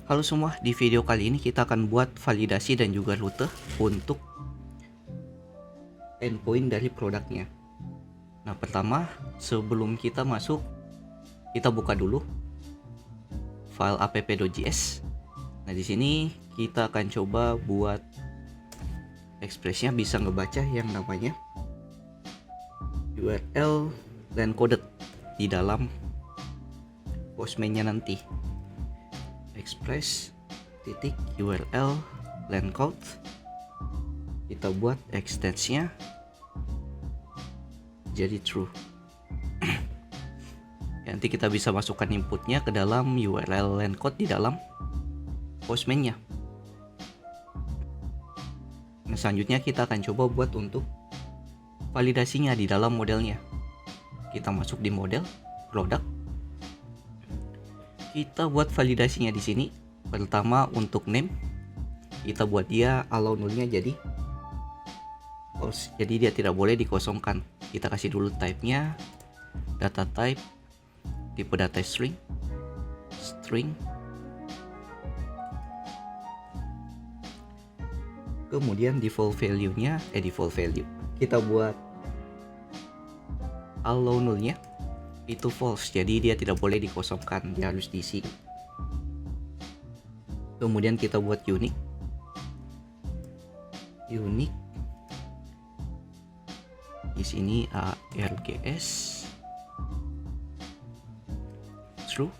Halo semua, di video kali ini kita akan buat validasi dan juga rute untuk endpoint dari produknya. Nah, pertama, sebelum kita masuk, kita buka dulu file app.js. Nah, di sini kita akan coba buat Express-nya bisa ngebaca yang namanya URL line coded di dalam Postman-nya nanti. Express titik URL line code, kita buat extensnya jadi true. Nanti kita bisa masukkan inputnya ke dalam URL line code di dalam Postman-nya. Nah, selanjutnya kita akan coba buat untuk validasinya di dalam modelnya. Kita masuk di model produk. Kita buat validasinya di sini. Pertama untuk name, kita buat dia allow null-nya jadi false. Jadi dia tidak boleh dikosongkan. Kita kasih dulu type-nya, data type, tipe data string, kemudian default value-nya, default value. Kita buat allow null-nya itu false, jadi dia tidak boleh dikosongkan, dia harus diisi. Kemudian kita buat unique di sini args true,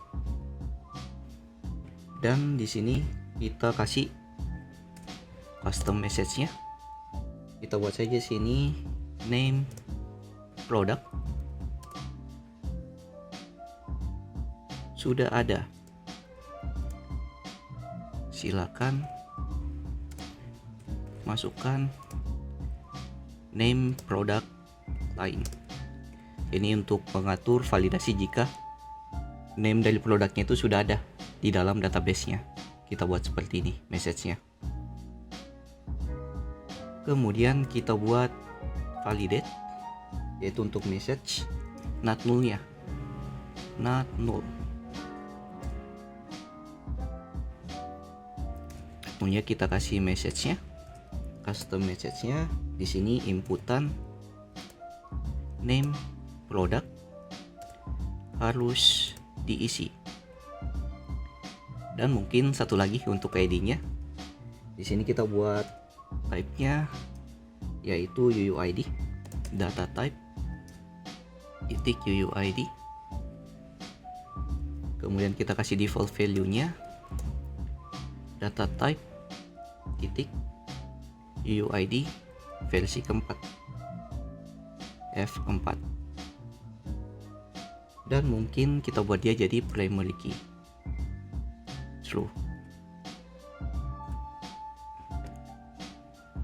dan di sini kita kasih custom message-nya. Kita buat saja sini name product sudah ada, silakan masukkan name product lain. Ini untuk mengatur validasi jika name dari produknya itu sudah ada di dalam database-nya. Kita buat seperti ini message-nya. Kemudian kita buat validate, yaitu untuk message not null-nya, not null. Kemudian kita kasih message-nya, custom message-nya. Di sini inputan name product harus diisi. Dan mungkin satu lagi untuk ID-nya. Di sini kita buat type-nya yaitu UUID, data type titik UUID. Kemudian kita kasih default value-nya, data type titik UUID versi keempat, F4. Dan mungkin kita buat dia jadi primary key, true.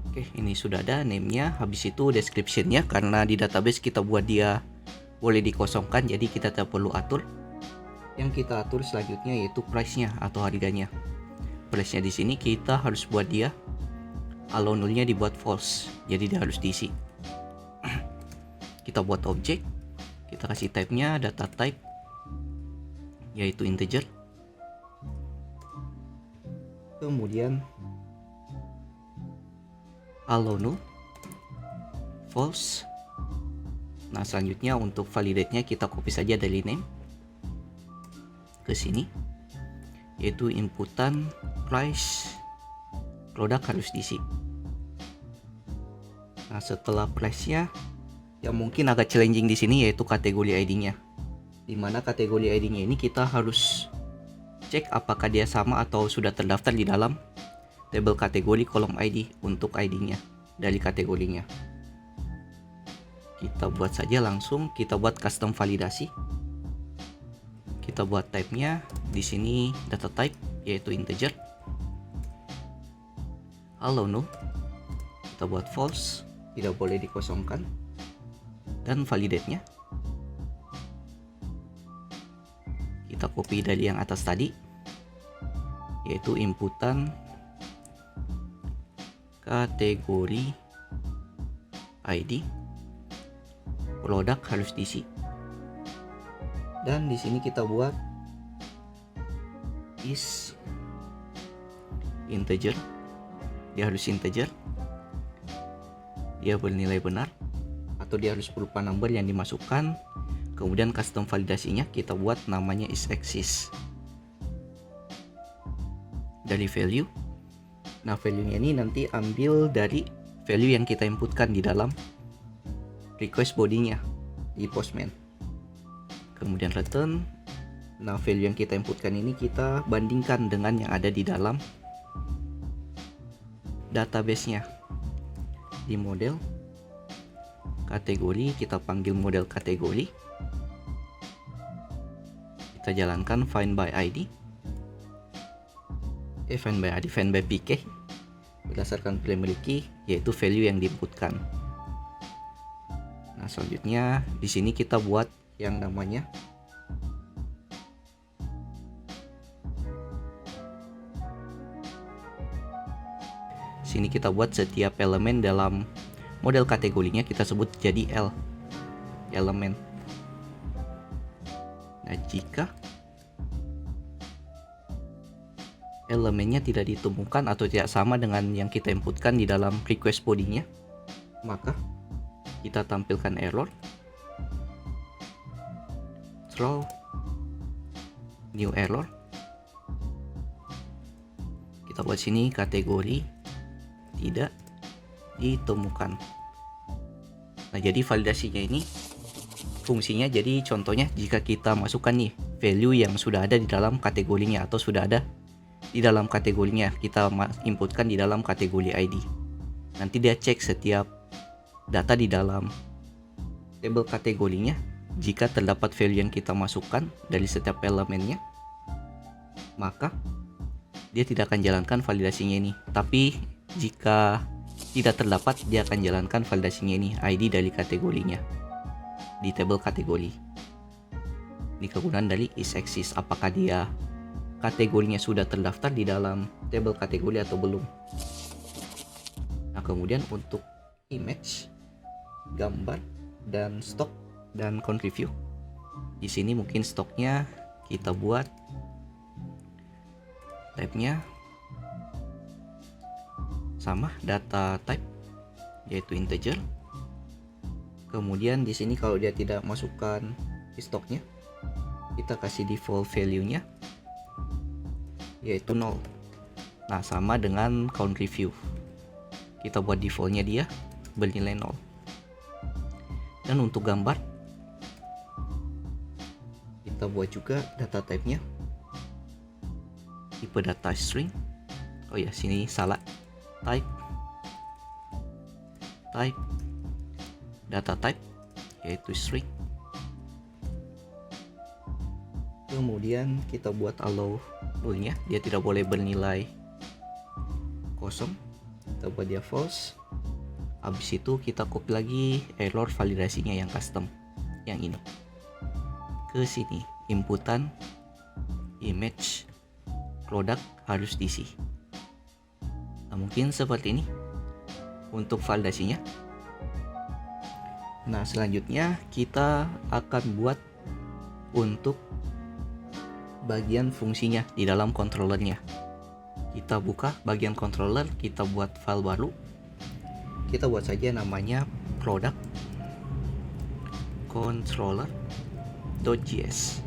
Oke, ini sudah ada name-nya. Habis itu description-nya, karena di database kita buat dia boleh dikosongkan, jadi kita tidak perlu atur. Yang kita atur selanjutnya yaitu price-nya atau harganya. Price-nya di sini kita harus buat dia allow null-nya dibuat false, jadi dia harus diisi. Kita buat objek, kita kasih type-nya data type yaitu integer. Kemudian allow null false. Nah, selanjutnya untuk validate-nya kita copy saja dari name ke sini, yaitu inputan price produk harus diisi. Nah, setelah price-nya yang mungkin agak challenging di sini yaitu kategori ID-nya. Dimana kategori ID-nya ini kita harus cek apakah dia sama atau sudah terdaftar di dalam tabel kategori kolom ID untuk ID-nya dari kategorinya. Kita buat saja langsung, kita buat custom validasi. Kita buat type-nya di sini data type yaitu integer. Allow null, kita buat false, tidak boleh dikosongkan. Dan validate-nya kita copy dari yang atas tadi, yaitu inputan kategori ID produk harus diisi. Dan di sini kita buat is integer, dia harus integer, dia bernilai benar, atau dia harus berupa number yang dimasukkan. Kemudian custom validasinya kita buat namanya isExist dari value. Nah, value-nya ini nanti ambil dari value yang kita inputkan di dalam request body-nya di Postman. Kemudian return. Nah, value yang kita inputkan ini kita bandingkan dengan yang ada di dalam database-nya. Di model kategori kita panggil model kategori. Kita jalankan find by ID. Find by PK berdasarkan primary key, yaitu value yang diinputkan. Nah, selanjutnya di sini kita buat yang namanya sini kita buat setiap elemen dalam model kategorinya kita sebut jadi elemen. Nah, jika elemennya tidak ditemukan atau tidak sama dengan yang kita inputkan di dalam request body-nya, maka kita tampilkan error, throw new error. Kita buat sini kategori tidak ditemukan. Nah, jadi validasinya ini fungsinya, jadi contohnya jika kita masukkan nih value yang sudah ada di dalam kategorinya atau sudah ada di dalam kategorinya, kita inputkan di dalam kategori ID. Nanti dia cek setiap data di dalam table kategorinya. Jika terdapat value yang kita masukkan dari setiap elemennya, maka dia tidak akan jalankan validasinya ini. Tapi jika tidak terdapat, dia akan jalankan validasinya ini, ID dari kategorinya di table kategori. Ini kegunaan dari isExist, apakah dia kategorinya sudah terdaftar di dalam table kategori atau belum. Nah, kemudian untuk image, gambar, dan stok dan count review. Di sini mungkin stoknya kita buat type-nya sama data type, yaitu integer. Kemudian di sini kalau dia tidak masukkan di stoknya, kita kasih default value-nya yaitu 0. Nah, sama dengan count review. Kita buat defaultnya dia bernilai 0. Dan untuk gambar kita buat juga data type-nya tipe data string. Oh ya, sini salah. Type data type yaitu string. Kemudian kita buat allow nullnya, dia tidak boleh bernilai kosong. Kita buat dia false. Habis itu kita copy lagi error validasinya yang custom, yang ini ke sini. Inputan image product harus diisi. Nah, mungkin seperti ini untuk validasinya. Nah, selanjutnya kita akan buat untuk bagian fungsinya di dalam controllernya. Kita buka bagian controller, kita buat file baru. Kita buat saja namanya product controller.js.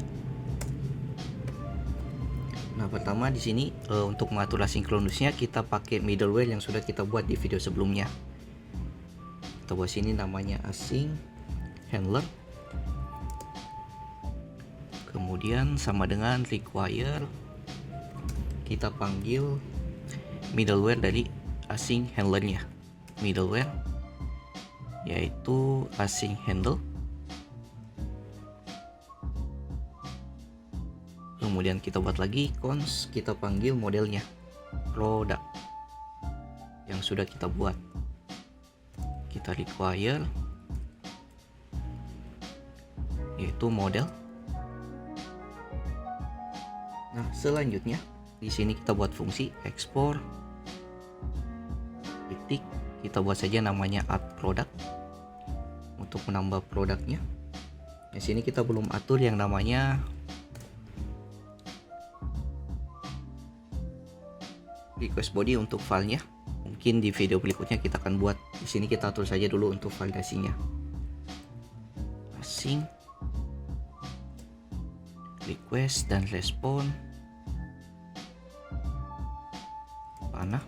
Nah, pertama di sini untuk mengatur asynchronousnya kita pakai middleware yang sudah kita buat di video sebelumnya. Kita buat sini namanya async handler. Kemudian sama dengan require, kita panggil middleware dari async handlernya. Middleware yaitu async handle. Kemudian kita buat lagi const, kita panggil modelnya product yang sudah kita buat. Kita require yaitu model. Nah, selanjutnya di sini kita buat fungsi export titik, kita buat saja namanya add product untuk menambah produknya. Di sini kita belum atur yang namanya request body untuk filenya. Mungkin di video berikutnya kita akan buat. Di sini kita atur saja dulu untuk validasinya. Async, request dan respon, panah.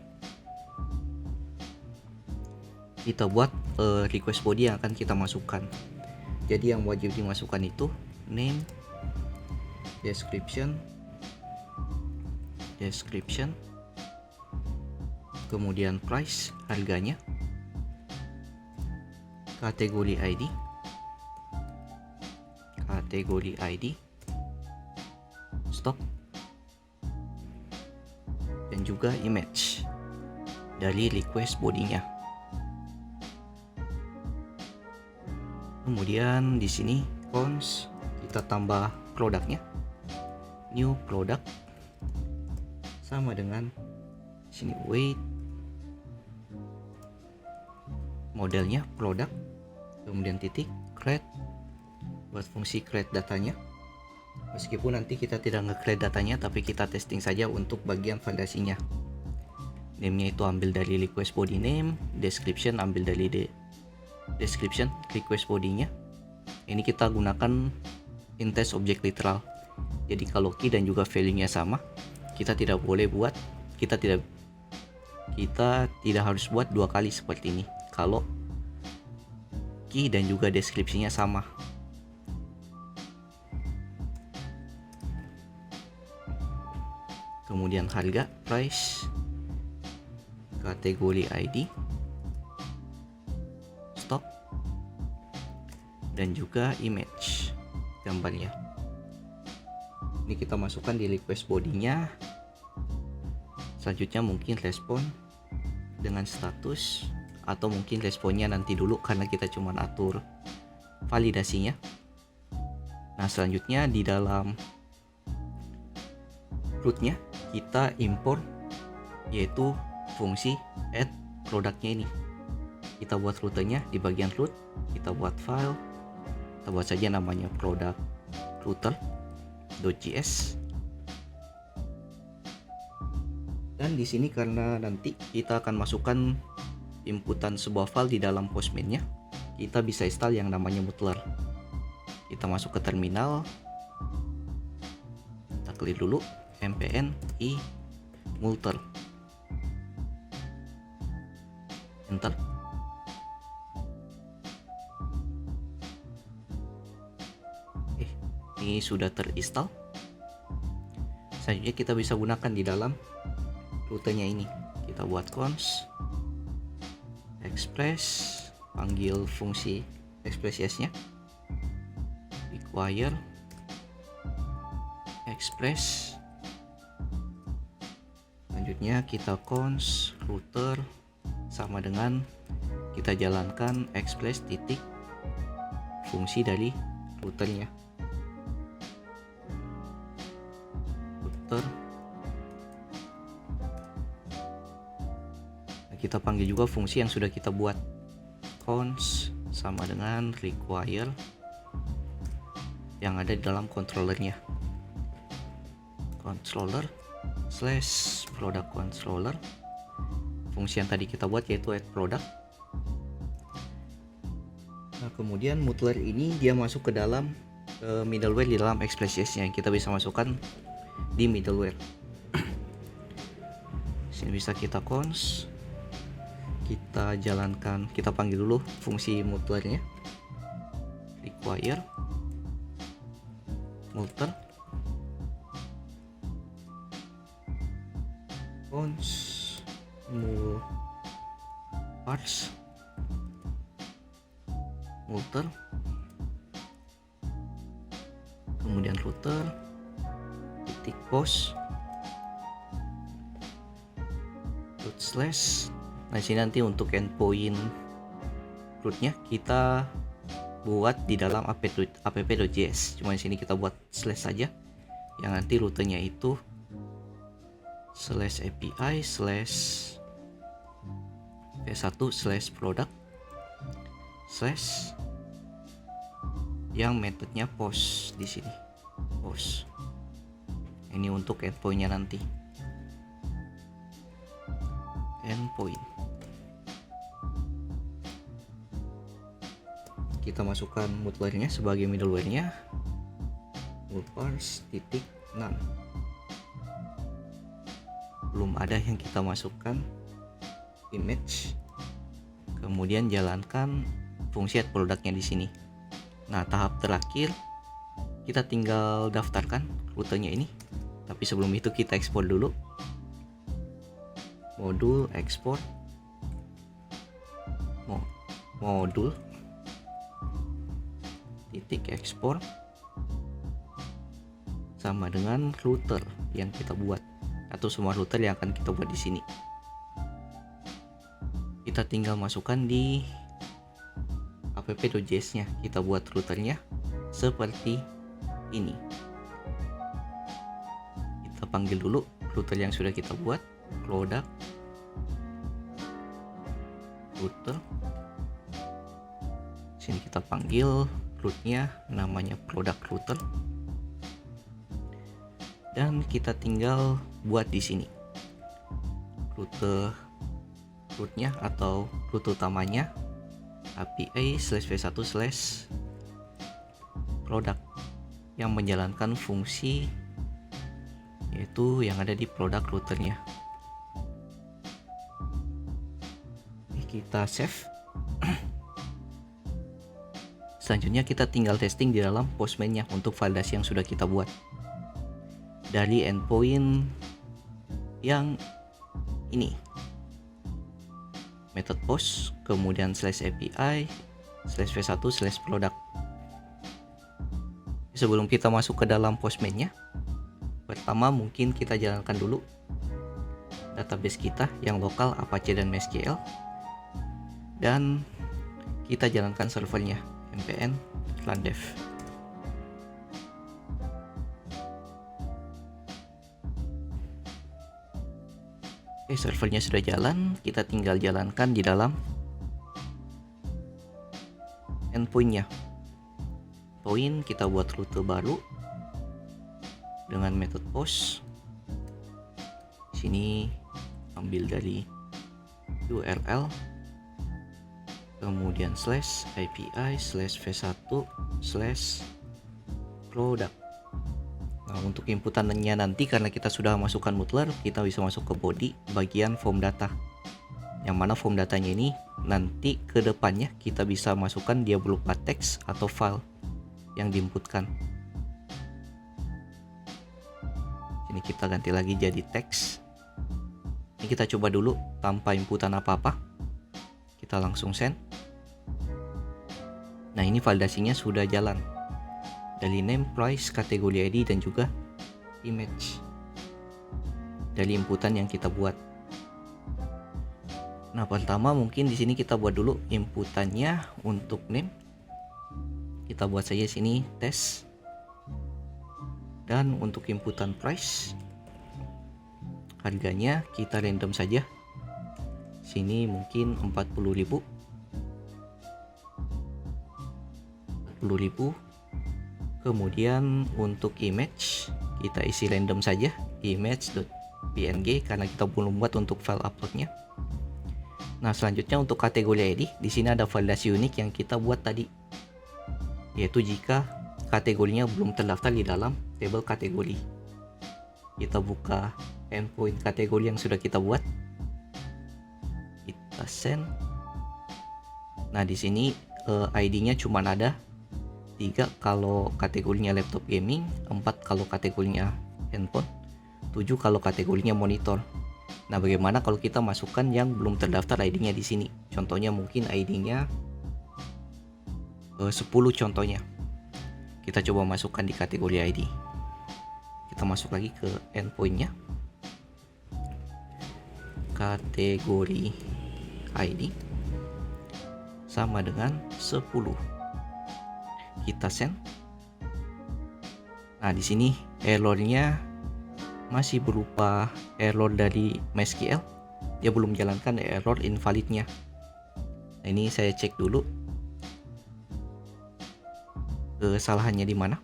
Kita buat request body yang akan kita masukkan. Jadi yang wajib dimasukkan itu name, description, kemudian price, harganya, kategori ID, stock, dan juga image dari request bodinya. Kemudian di sini cons kita tambah produknya, new product, sama dengan sini weight, modelnya produk, kemudian titik create buat fungsi create datanya. Meskipun nanti kita tidak nge-create datanya, tapi kita testing saja untuk bagian validasinya. Name-nya itu ambil dari request body name, description ambil dari description request bodinya. Ini kita gunakan intest object literal. Jadi kalau key dan juga value-nya sama, kita tidak harus buat dua kali seperti ini kalau key dan juga deskripsinya sama. Kemudian harga, price, kategori ID, stock, dan juga image gambarnya. Ini kita masukkan di request bodinya. Selanjutnya mungkin respon dengan status, atau mungkin responnya nanti dulu karena kita cuma atur validasinya. Nah, selanjutnya di dalam rootnya kita import yaitu fungsi add produknya ini. Kita buat rutenya di bagian root, kita buat file, kita buat saja namanya product router.js. Dan di sini karena nanti kita akan masukkan inputan sebuah file di dalam Postman-nya, kita bisa install yang namanya Muttler. Kita masuk ke terminal, kita klik dulu mpn i muttler, enter. Ini sudah terinstall. Selanjutnya kita bisa gunakan di dalam rutenya ini. Kita buat cons express, panggil fungsi express-nya, require express. Selanjutnya kita cons router sama dengan kita jalankan express titik fungsi dari routernya. Kita panggil juga fungsi yang sudah kita buat, cons sama dengan require yang ada di dalam controllernya, controller slash product controller, fungsi yang tadi kita buat yaitu add product. Nah, kemudian Muttler ini dia masuk ke dalam middleware di dalam Express.js-nya yang kita bisa masukkan di middleware. Sini bisa kita cons, kita jalankan, kita panggil dulu fungsi Muttler-nya, require Muttler cons parse Muttler, kemudian router titik post root slash. Nah, sini nanti untuk endpoint rootnya kita buat di dalam app.js. Cuma di sini kita buat slash saja, yang nanti rutenya itu slash API slash v1 slash product slash yang metodenya post di sini post. Ini untuk endpointnya nanti. endpoint. Kita masukkan moodler-nya sebagai middleware-nya, moodparse titik none. Belum ada yang kita masukkan image, kemudian jalankan fungsi add product-nya di sini. Nah, tahap terakhir kita tinggal daftarkan rutenya ini. Tapi sebelum itu kita ekspor dulu. Modul ekspor modul titik ekspor sama dengan router yang kita buat atau semua router yang akan kita buat di sini. Kita tinggal masukkan di app.js-nya. Kita buat routernya seperti ini. Kita panggil dulu router yang sudah kita buat, product router. Sini kita panggil rootnya namanya product router, dan kita tinggal buat di sini rootnya atau root utamanya API/v1/product yang menjalankan fungsi yaitu yang ada di product routernya. Kita save. Selanjutnya kita tinggal testing di dalam Postman-nya untuk validasi yang sudah kita buat dari endpoint yang ini, method post, kemudian /API/v1/product. Sebelum kita masuk ke dalam Postman-nya, pertama mungkin kita jalankan dulu database kita yang lokal Apache dan MySQL, dan kita jalankan servernya npm rundev. Oke, servernya sudah jalan. Kita tinggal jalankan di dalam endpoint-nya. Point kita buat rute baru dengan method post. Sini ambil dari URL, kemudian /API/v1/product. Nah, untuk inputannya nanti karena kita sudah masukkan moodler, kita bisa masuk ke body bagian form data, yang mana form datanya ini nanti ke depannya kita bisa masukkan dia berupa teks atau file yang diinputkan. Ini kita ganti lagi jadi teks. Ini kita coba dulu tanpa inputan apa-apa. Kita langsung send. Nah, ini validasinya sudah jalan dari name, price, kategori ID, dan juga image dari inputan yang kita buat. Nah, pertama mungkin di sini kita buat dulu inputannya untuk name. Kita buat saja sini tes. Dan untuk inputan price, harganya kita random saja. Sini mungkin 40.000. Kemudian untuk image kita isi random saja, image.png, karena kita belum buat untuk file uploadnya. Nah, selanjutnya untuk kategori ID, di sini ada validasi unik yang kita buat tadi, yaitu jika kategorinya belum terdaftar di dalam tabel kategori. Kita buka endpoint kategori yang sudah kita buat, kita send. Nah, di sini ID-nya cuma ada 3 kalau kategorinya laptop gaming, 4 kalau kategorinya handphone, 7 kalau kategorinya monitor. Nah, bagaimana kalau kita masukkan yang belum terdaftar ID-nya di sini? Contohnya mungkin ID-nya 10 contohnya. Kita coba masukkan di kategori ID. Kita masuk lagi ke endpoint-nya. Kategori ID sama dengan 10. Kita send. Nah, di sini errornya masih berupa error dari MySQL. Dia belum jalankan error invalidnya. Nah, ini saya cek dulu kesalahannya di mana.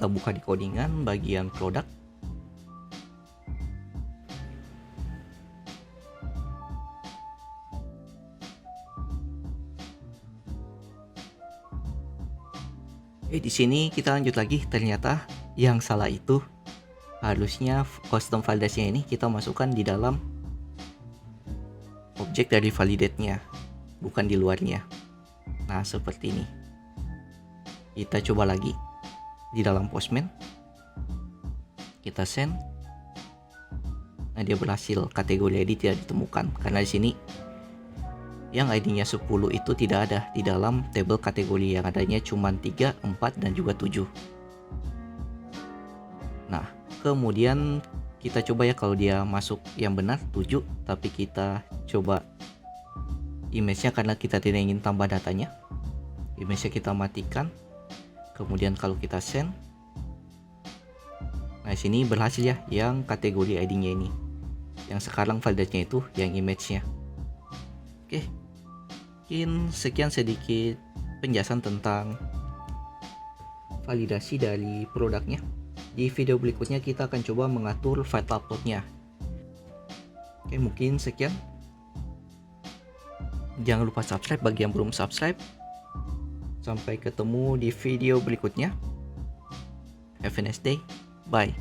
kita buka di codingan bagian produk. Di sini kita lanjut lagi. Ternyata yang salah itu harusnya custom validasinya ini kita masukkan di dalam objek dari validate-nya, bukan di luarnya. Nah, seperti ini. Kita coba lagi di dalam Postman. Kita send. Nah, dia berhasil. Kategori ID tidak ditemukan karena di sini yang ID-nya 10 itu tidak ada di dalam tabel kategori, yang adanya cuma 3, 4, dan juga 7. Nah, kemudian kita coba ya kalau dia masuk yang benar 7, tapi kita coba image-nya karena kita tidak ingin tambah datanya. Image-nya kita matikan. Kemudian kalau kita send. Nah, sini berhasil ya yang kategori ID-nya ini. Yang sekarang validasinya itu yang image-nya. Oke. Mungkin sekian sedikit penjelasan tentang validasi dari produknya. Di video berikutnya kita akan coba mengatur file upload-nya. Oke, mungkin sekian. Jangan lupa subscribe bagi yang belum subscribe. Sampai ketemu di video berikutnya. Have a nice day. Bye.